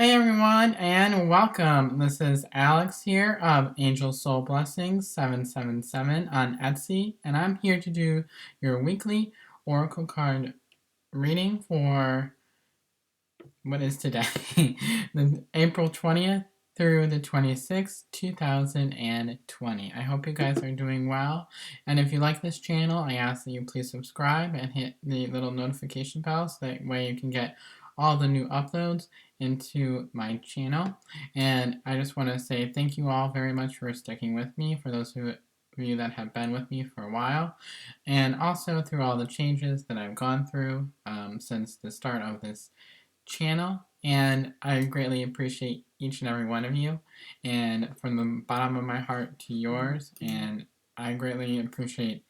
Hey everyone, and welcome. This is Alex here of Angel Soul Blessings 777 on Etsy, and I'm here to do your weekly Oracle card reading for what is today, the April 20th through the 26th, 2020. I hope you guys are doing well, and if you like this channel, I ask that you please subscribe and hit the little notification bell so that way you can get all the new uploads into my channel. And I just want to say thank you all very much for sticking with me, for those of you that have been with me for a while, and also through all the changes that I've gone through since the start of this channel. And I greatly appreciate each and every one of you, and from the bottom of my heart to yours. And I greatly appreciate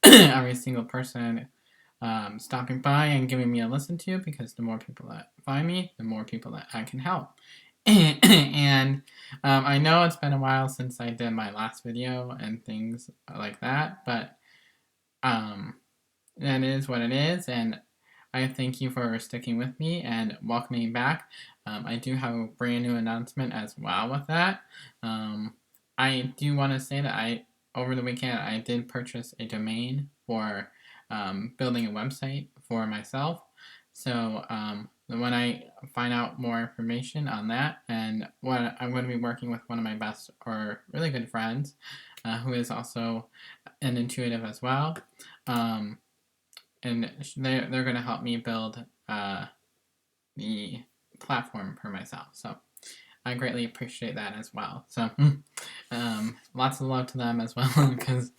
every single person stopping by and giving me a listen to, because the more people that find me, the more people that I can help. And I know it's been a while since I did my last video and things like that, but that is what it is, and I thank you for sticking with me and welcoming back. I do have a brand new announcement as well with that. I do want to say that over the weekend, I did purchase a domain for building a website for myself. So when I find out more information on that, and what I'm going to be working with one of my best or really good friends, who is also an intuitive as well. And they're going to help me build the platform for myself. So I greatly appreciate that as well. So lots of love to them as well, because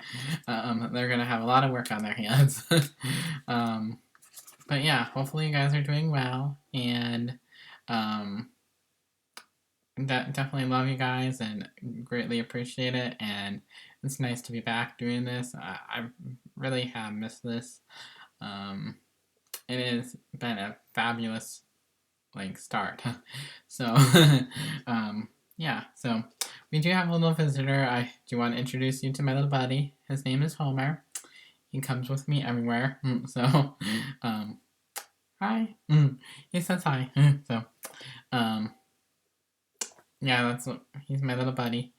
they're going to have a lot of work on their hands. But yeah, hopefully you guys are doing well, and definitely love you guys and greatly appreciate it. And it's nice to be back doing this. I really have missed this. It has been a fabulous start. So yeah, so we do have a little visitor. I do want to introduce you to my little buddy. His name is Homer. He comes with me everywhere. So hi. He says hi. So yeah, he's my little buddy.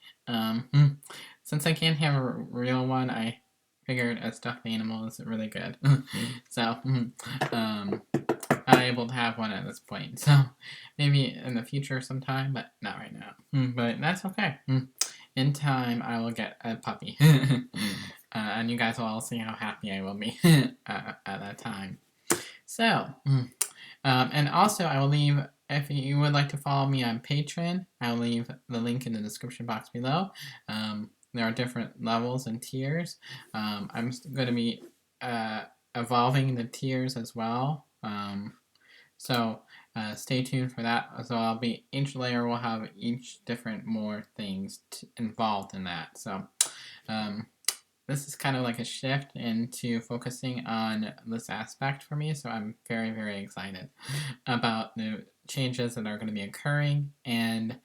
Since I can't have a real one, I figured a stuffed animal is really good. So I'm able to have one at this point. So maybe in the future sometime, but not right now. But that's okay. In time, I will get a puppy. And you guys will all see how happy I will be at that time. So, and also I will leave, if you would like to follow me on Patreon, I will leave the link in the description box below. There are different levels and tiers. I'm going to be evolving the tiers as well. So stay tuned for that. So each layer will have each different more things involved in that. So this is kind of like a shift into focusing on this aspect for me. So I'm very, very excited about the changes that are going to be occurring, and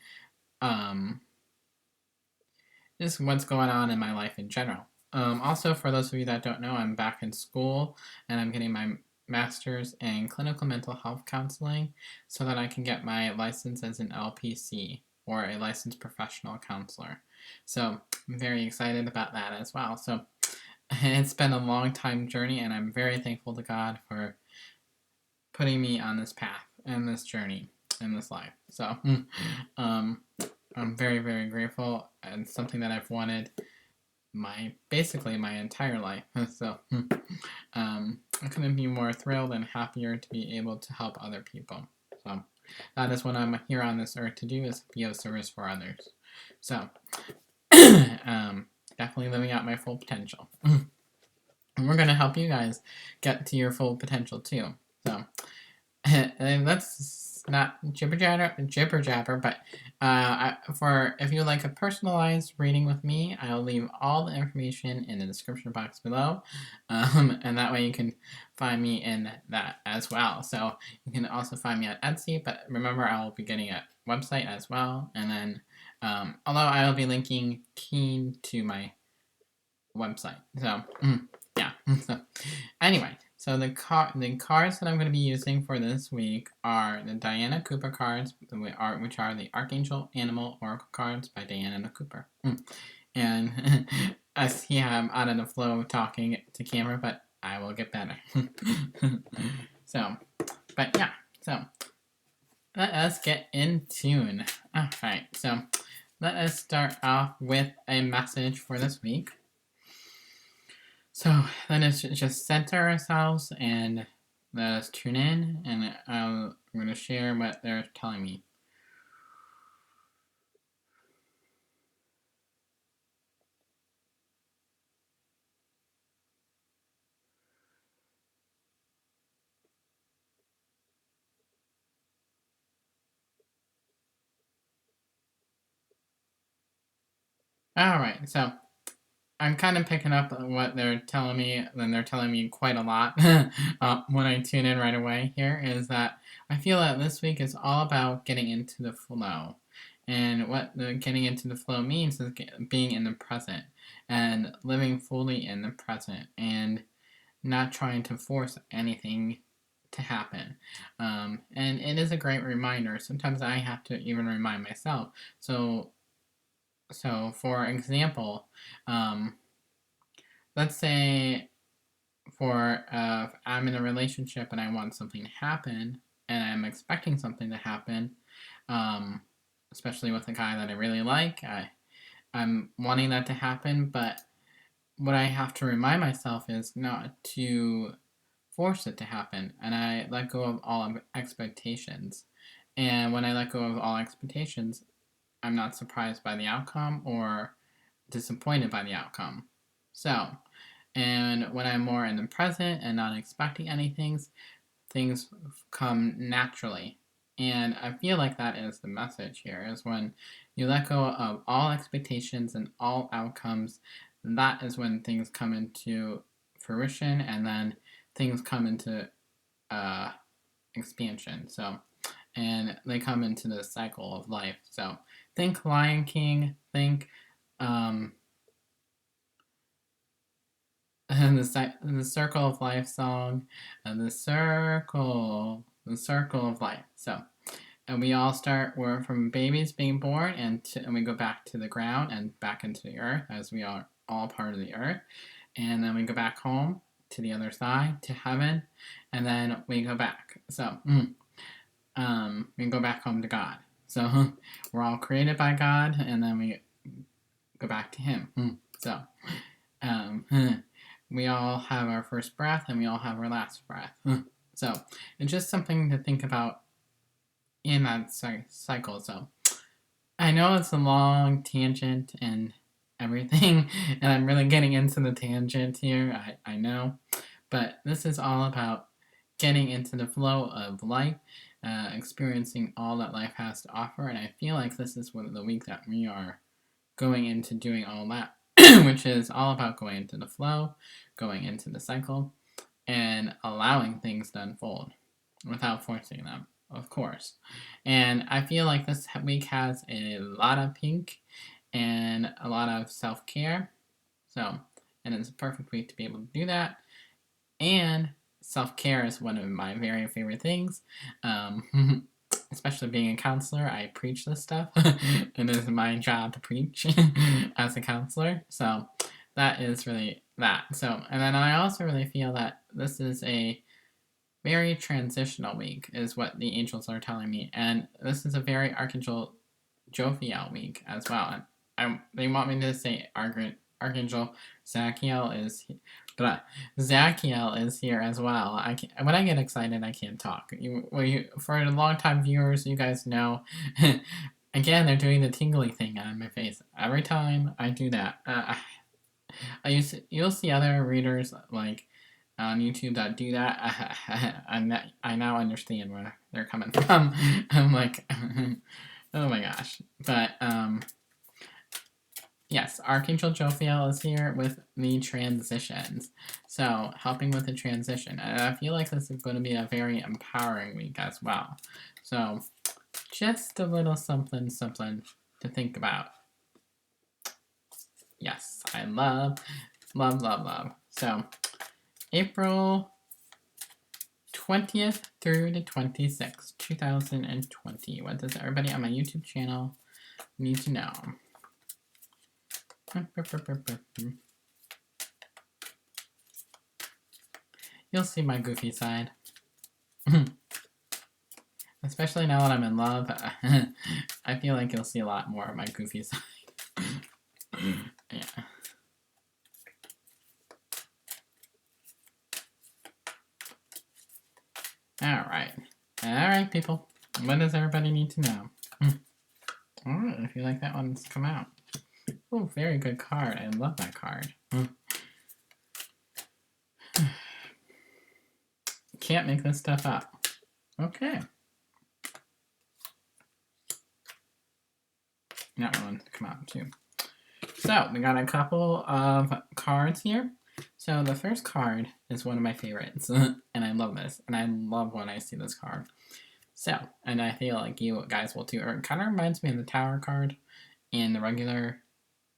just what's going on in my life in general. Also, for those of you that don't know, I'm back in school, and I'm getting my master's in clinical mental health counseling so that I can get my license as an LPC, or a licensed professional counselor. So I'm very excited about that as well. So it's been a long time journey, and I'm very thankful to God for putting me on this path and this journey in this life. So I'm very, very grateful, and something that I've wanted basically my entire life. So I couldn't be more thrilled and happier to be able to help other people. So that is what I'm here on this earth to do, is be of service for others. So definitely living out my full potential. And we're going to help you guys get to your full potential too. So and that's not jibber jabber, but if you would like a personalized reading with me, I'll leave all the information in the description box below, and that way you can find me in that as well. So you can also find me on Etsy, but remember, I will be getting a website as well, and then although I will be linking key to my website. So yeah. So anyway. So the cards that I'm going to be using for this week are the Diana Cooper cards, which are the Archangel Animal Oracle cards by Diana Cooper. And I see I'm out of the flow of talking to camera, but I will get better. So, but yeah, so let us get in tune. Alright, so let us start off with a message for this week. So let us just center ourselves and let us tune in, and I'm going to share what they're telling me. Alright, so I'm kind of picking up what they're telling me, and they're telling me quite a lot when I tune in right away here, is that I feel that this week is all about getting into the flow. And what the getting into the flow means is being in the present and living fully in the present and not trying to force anything to happen. And it is a great reminder. Sometimes I have to even remind myself. So for example, let's say I'm in a relationship and I want something to happen and I'm expecting something to happen, especially with a guy that I really like. I'm wanting that to happen, but what I have to remind myself is not to force it to happen, and I let go of all expectations. And when I let go of all expectations, I'm not surprised by the outcome or disappointed by the outcome. So, and when I'm more in the present and not expecting anything, things come naturally. And I feel like that is the message here, is when you let go of all expectations and all outcomes, that is when things come into fruition, and then things come into expansion. So, and they come into the cycle of life. So think Lion King, think the Circle of Life song, the circle of life. So, and we all we're from babies being born, and we go back to the ground and back into the earth, as we are all part of the earth. And then we go back home to the other side, to heaven, and then we go back. So, we go back home to God. So, we're all created by God, and then we go back to Him. So, we all have our first breath, and we all have our last breath. So, it's just something to think about in that cycle. So, I know it's a long tangent and everything, and I'm really getting into the tangent here, I know, but this is all about getting into the flow of life, experiencing all that life has to offer, and I feel like this is one of the week that we are going into doing all that, which is all about going into the flow, going into the cycle, and allowing things to unfold without forcing them, of course. And I feel like this week has a lot of pink and a lot of self-care. So, and it's a perfect week to be able to do that. And self-care is one of my very favorite things. Especially being a counselor, I preach this stuff. It is my job to preach as a counselor. So that is really that. So, and then I also really feel that this is a very transitional week, is what the angels are telling me. And this is a very Archangel Jophiel week as well. And they want me to say Archangel Zachiel is Zachiel is here as well. When I get excited, I can't talk. For the long-time viewers, you guys know. Again, they're doing the tingly thing on my face every time I do that. You'll see other readers like on YouTube that do that. I now understand where they're coming from. I'm like, oh my gosh. But yes, Archangel Jophiel is here with the transitions. So, helping with the transition. And I feel like this is going to be a very empowering week as well. So, just a little something to think about. Yes, I love. So, April 20th through the 26th, 2020. What does everybody on my YouTube channel need to know? You'll see my goofy side. Especially now that I'm in love, I feel like you'll see a lot more of my goofy side. Yeah. Alright, people. What does everybody need to know? Alright, I feel like that one's come out. Oh, very good card. I love that card. Can't make this stuff up. Okay. That one come out too. So, we got a couple of cards here. So, the first card is one of my favorites. And I love this. And I love when I see this card. So, and I feel like you guys will too. It kind of reminds me of the Tower card in the regular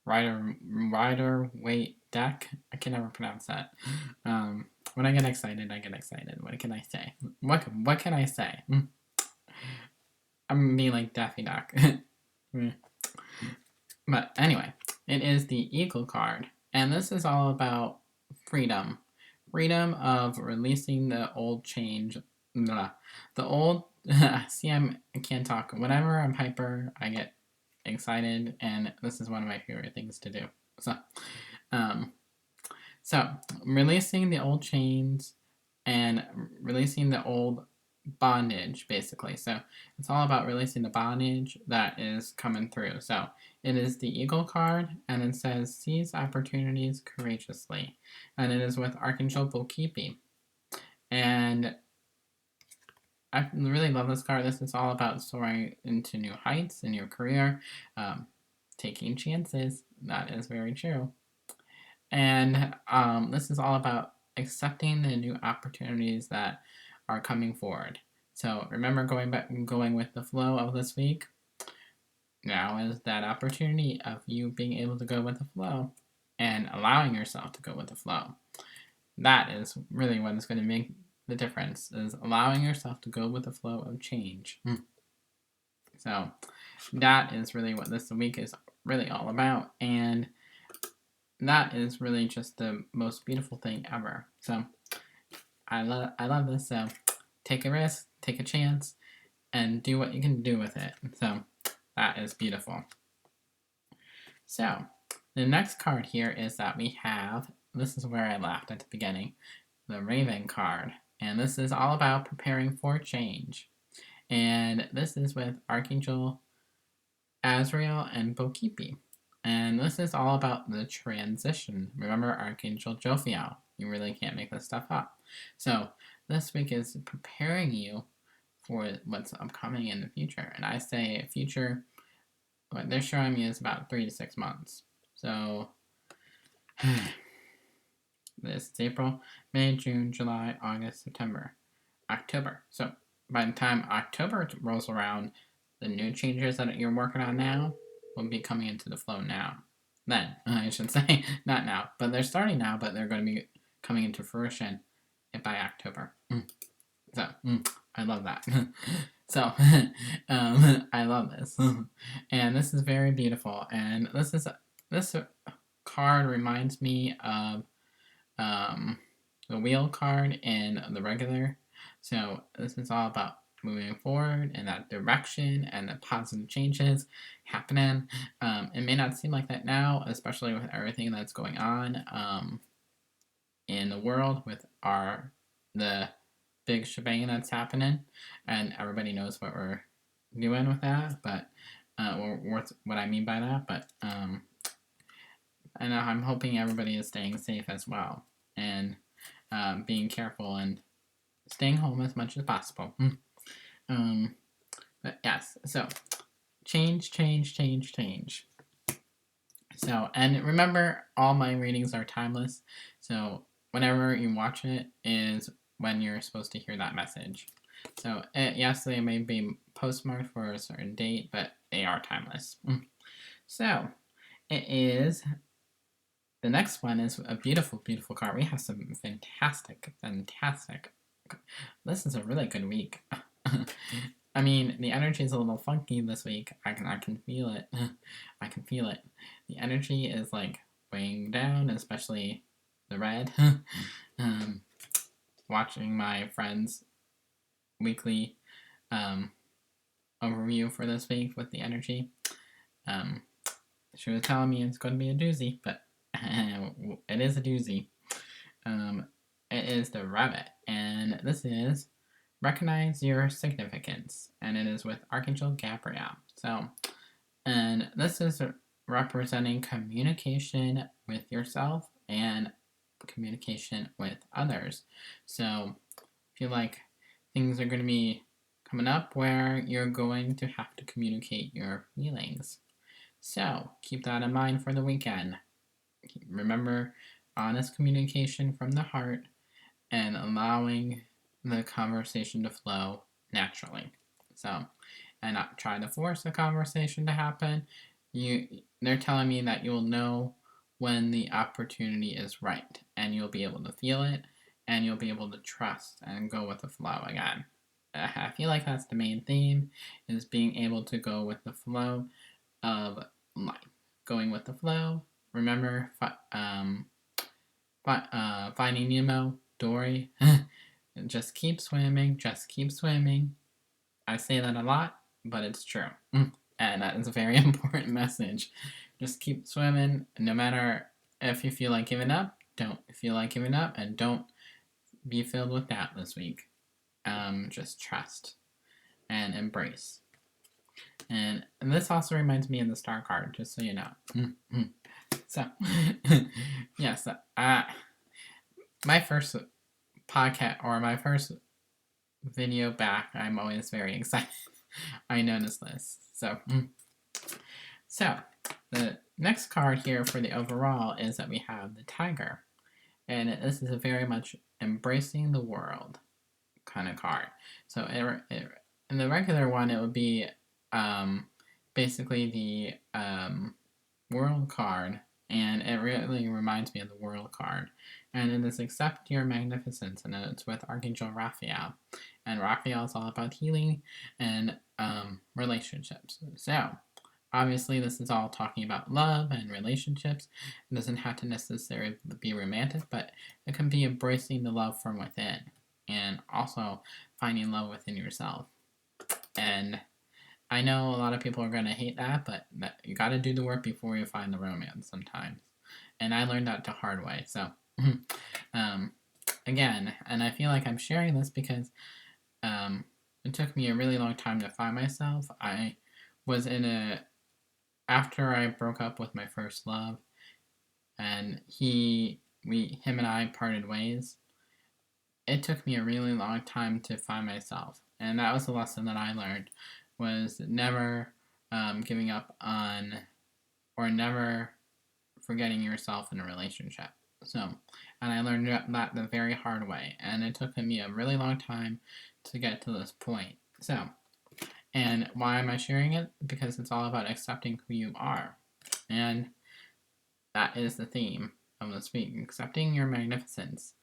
Rider Weight deck. I can never pronounce that. When I get excited, I get excited. What can I say? What can I say? I'm being like Daffy Duck. But anyway, it is the Eagle card. And this is all about freedom. Freedom of releasing the old change. The old... See, I can't talk. Whenever I'm hyper, I get excited. And this is one of my favorite things to do. So, releasing the old chains and releasing the old bondage, basically. So, it's all about releasing the bondage that is coming through. So, it is the Eagle card, and it says, seize opportunities courageously. And it is with Archangel Bokipi. And I really love this card. This is all about soaring into new heights in your career, taking chances. That is very true. And this is all about accepting the new opportunities that are coming forward. So remember going with the flow of this week. Now is that opportunity of you being able to go with the flow and allowing yourself to go with the flow. That is really what is going to make the difference, is allowing yourself to go with the flow of change. So that is really what this week is really all about. And that is really just the most beautiful thing ever. So I love this. So take a risk, take a chance, and do what you can do with it. So that is beautiful. So the next card here is that we have, this is where I laughed at the beginning, the Raven card. And this is all about preparing for change. And this is with Archangel Azrael and Bokipi. And this is all about the transition. Remember Archangel Jophiel. You really can't make this stuff up. So this week is preparing you for what's upcoming in the future. And I say future, what they're showing me is about 3 to 6 months. So this is April, May, June, July, August, September, October. So by the time October rolls around, the new changes that you're working on now will be coming into the flow now. Then, I should say, not now, but they're starting now, but they're going to be coming into fruition by October. So, I love that. So, I love this. And this is very beautiful. And this card reminds me of the wheel card in the regular. So, this is all about moving forward in that direction and the positive changes happening. It may not seem like that now, especially with everything that's going on in the world with the big shebang that's happening, and everybody knows what we're doing with that, but what I mean by that, but and I'm hoping everybody is staying safe as well, and being careful and staying home as much as possible. But yes, so change. So, and remember, all my readings are timeless. So whenever you watch it is when you're supposed to hear that message. So yes, they may be postmarked for a certain date, but they are timeless. So it is, the next one is a beautiful card. We have some fantastic This is a really good week. I mean, the energy is a little funky this week. I can feel it. I can feel it. The energy is like weighing down, especially the red. um, Watching my friend's weekly overview for this week with the energy. Um, she was telling me it's going to be a doozy, but it is a doozy. It is the rabbit, and this is recognize your significance, and it is with Archangel Gabriel. So, and this is representing communication with yourself and communication with others. So, I feel like things are going to be coming up where you're going to have to communicate your feelings. So, keep that in mind for the weekend. Remember, honest communication from the heart and allowing the conversation to flow naturally. So, and not try to force the conversation to happen. They're telling me that you'll know when the opportunity is right, and you'll be able to feel it, and you'll be able to trust and go with the flow again. I feel like that's the main theme, is being able to go with the flow of life. Going with the flow. Remember, Finding Nemo, Dory. Just keep swimming, just keep swimming. I say that a lot, but it's true. And that is a very important message. Just keep swimming, no matter if you feel like giving up, don't feel like giving up, and don't be filled with doubt this week. Just trust and embrace. And this also reminds me of the star card, just so you know. So, yes, my first podcast or my first video back, I'm always very excited. I noticed this. So the next card here for the overall is that we have the tiger, and this is a very much embracing the world kind of card. So in the regular one, it would be basically the world card, and it really reminds me of the world card. And it is accept your magnificence, and it's with Archangel Raphael. And Raphael is all about healing and relationships. So, obviously, this is all talking about love and relationships. It doesn't have to necessarily be romantic, but it can be embracing the love from within, and also finding love within yourself. And I know a lot of people are going to hate that, but you got to do the work before you find the romance sometimes. And I learned that the hard way. So, again, and I feel like I'm sharing this because it took me a really long time to find myself. I was after I broke up with my first love, and him and I parted ways. It took me a really long time to find myself, and that was the lesson that I learned, was never giving up on, or never forgetting yourself in a relationship. So, and I learned that the very hard way, and it took me a really long time to get to this point. So, and why am I sharing it? Because it's all about accepting who you are, and that is the theme of this week: accepting your magnificence,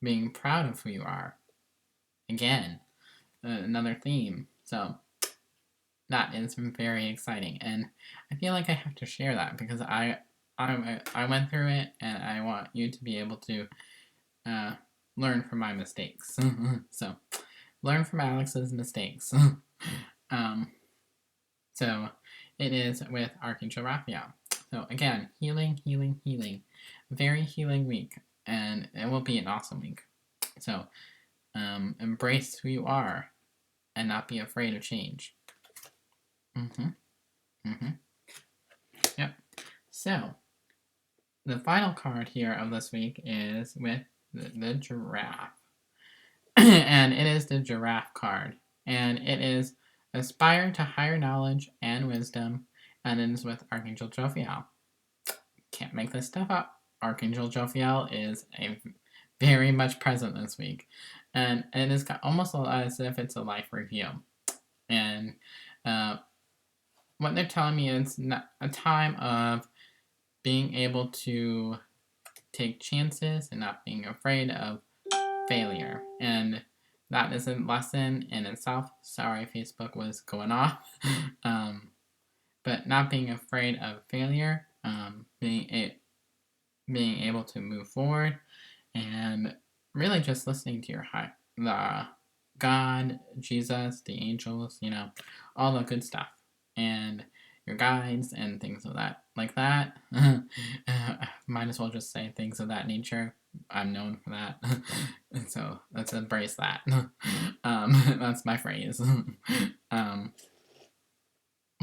being proud of who you are. Again, another theme. So that is very exciting, and I feel like I have to share that because I went through it, and I want you to be able to learn from my mistakes. So learn from Alex's mistakes. So it is with Archangel Raphael. So again, healing, healing, healing. Very healing week, and it will be an awesome week. So embrace who you are and not be afraid of change. Yep. So the final card here of this week is with the giraffe. And it is the giraffe card. And it is aspire to higher knowledge and wisdom. And it is with Archangel Jophiel. Can't make this stuff up. Archangel Jophiel is very much present this week. And it is almost as if it's a life review. And what they're telling me is a time of being able to take chances and not being afraid of failure. And that is a lesson in itself. Sorry, Facebook was going off. But not being afraid of failure, being able to move forward, and really just listening to your heart, the God, Jesus, the angels, all the good stuff, and your guides and things of that like that. Might as well just say things of that nature. I'm known for that. So let's embrace that. That's my phrase.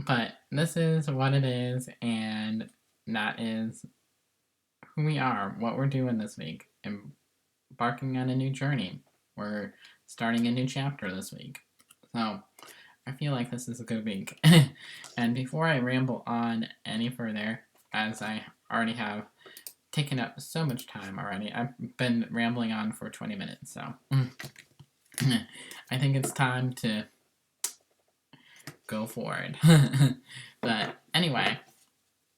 But this is what it is, and that is who we are, what we're doing this week, embarking on a new journey. We're starting a new chapter this week. So I feel like this is a good week. And before I ramble on any further, as I already have taken up so much time already, I've been rambling on for 20 minutes, so I think it's time to go forward. But anyway,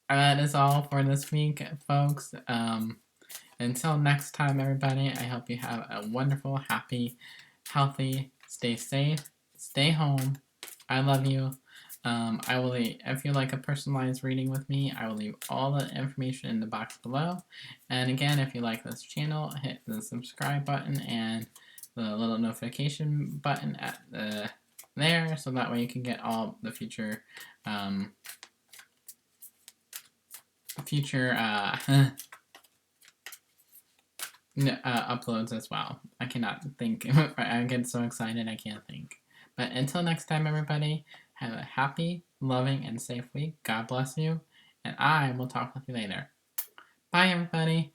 that is all for this week, folks. Until next time, everybody, I hope you have a wonderful, happy, healthy, stay safe, stay home. I love you. I will leave, if you like a personalized reading with me, I will leave all the information in the box below. And again, if you like this channel, hit the subscribe button and the little notification button at the there, so that way you can get all the future uploads as well. I cannot think. I get so excited I can't think. But until next time, everybody, have a happy, loving, and safe week. God bless you, and I will talk with you later. Bye, everybody.